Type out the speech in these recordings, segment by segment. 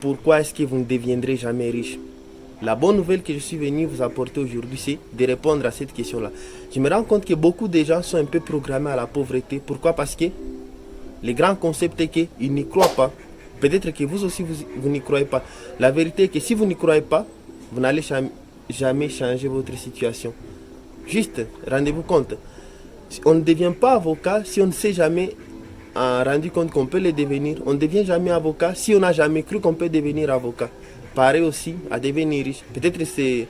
Pourquoi est-ce que vous ne deviendrez jamais riche? La bonne nouvelle que je suis venu vous apporter aujourd'hui, c'est de répondre à cette question-là. Je me rends compte que beaucoup de gens sont un peu programmés à la pauvreté. Pourquoi? Parce que le grand concept est qu'ils n'y croient pas. Peut-être que vous aussi, vous n'y croyez pas. La vérité est que si vous n'y croyez pas, vous n'allez jamais changer votre situation. Juste, rendez-vous compte. On ne devient pas avocat si on ne s'est jamais rendu compte qu'on peut le devenir. On ne devient jamais avocat si on n'a jamais cru qu'on peut devenir avocat. Pareil aussi à devenir riche. Peut-être que c'est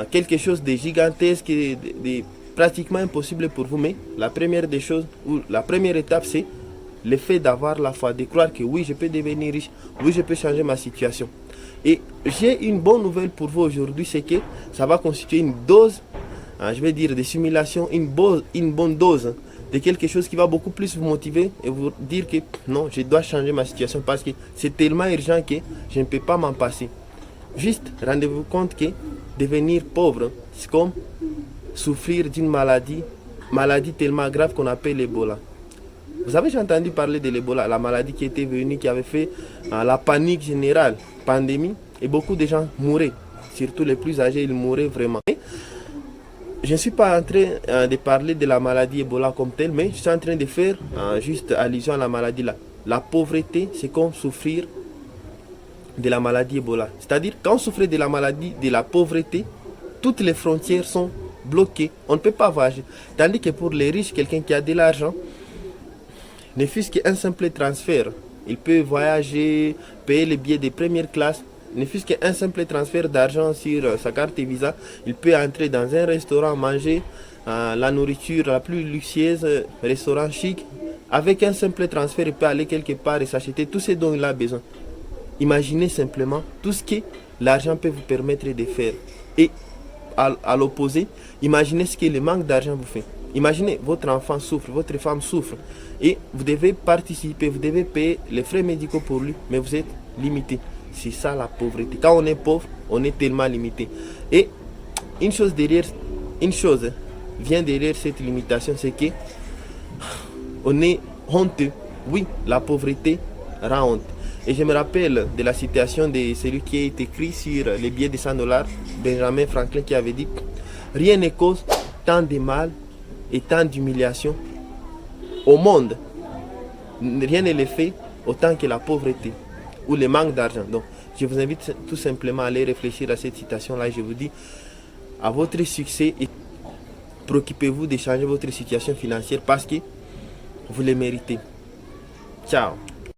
quelque chose de gigantesque, de pratiquement impossible pour vous, mais la première des choses, ou la première étape, c'est le fait d'avoir la foi, de croire que oui, je peux devenir riche, oui, je peux changer ma situation. Et j'ai une bonne nouvelle pour vous aujourd'hui, c'est que ça va constituer une dose, je vais dire, de simulation, une bonne dose de quelque chose qui va beaucoup plus vous motiver et vous dire que non, je dois changer ma situation parce que c'est tellement urgent que je ne peux pas m'en passer. Juste, rendez-vous compte que devenir pauvre, c'est comme souffrir d'une maladie tellement grave qu'on appelle l'Ebola. Vous avez déjà entendu parler de l'Ebola, la maladie qui était venue, qui avait fait la panique générale, pandémie, et beaucoup de gens mouraient. Surtout les plus âgés, ils mouraient vraiment. Je ne suis pas en train de parler de la maladie Ebola comme telle, mais je suis en train de faire juste allusion à la maladie là. La pauvreté, c'est comme souffrir de la maladie Ebola. C'est-à-dire, quand on souffre de la maladie, de la pauvreté, toutes les frontières sont bloquées. On ne peut pas voyager. Tandis que pour les riches, quelqu'un qui a de l'argent, ne fût-ce qu'un simple transfert, il peut voyager, payer les billets de première classe. Ne fût-ce qu'un simple transfert d'argent sur sa carte Visa, il peut entrer dans un restaurant, manger la nourriture la plus luxueuse, restaurant chic. Avec un simple transfert, il peut aller quelque part et s'acheter tout ce dont il a besoin. Imaginez simplement tout ce que l'argent peut vous permettre de faire. Et à l'opposé, imaginez ce que le manque d'argent vous fait. Imaginez, votre enfant souffre, votre femme souffre, et vous devez participer, vous devez payer les frais médicaux pour lui, mais vous êtes limité. C'est ça la pauvreté. Quand on est pauvre, on est tellement limité. Et une chose vient derrière cette limitation, c'est que on est honteux. Oui, la pauvreté rend honte. Et je me rappelle de la citation de celui qui est écrit sur les billets de 100 $, Benjamin Franklin, qui avait dit: rien ne cause tant de mal et tant d'humiliation au monde. Rien ne le fait autant que la pauvreté ou le manque d'argent. Donc, je vous invite tout simplement à aller réfléchir à cette citation-là. Je vous dis à votre succès et préoccupez-vous de changer votre situation financière parce que vous le méritez. Ciao.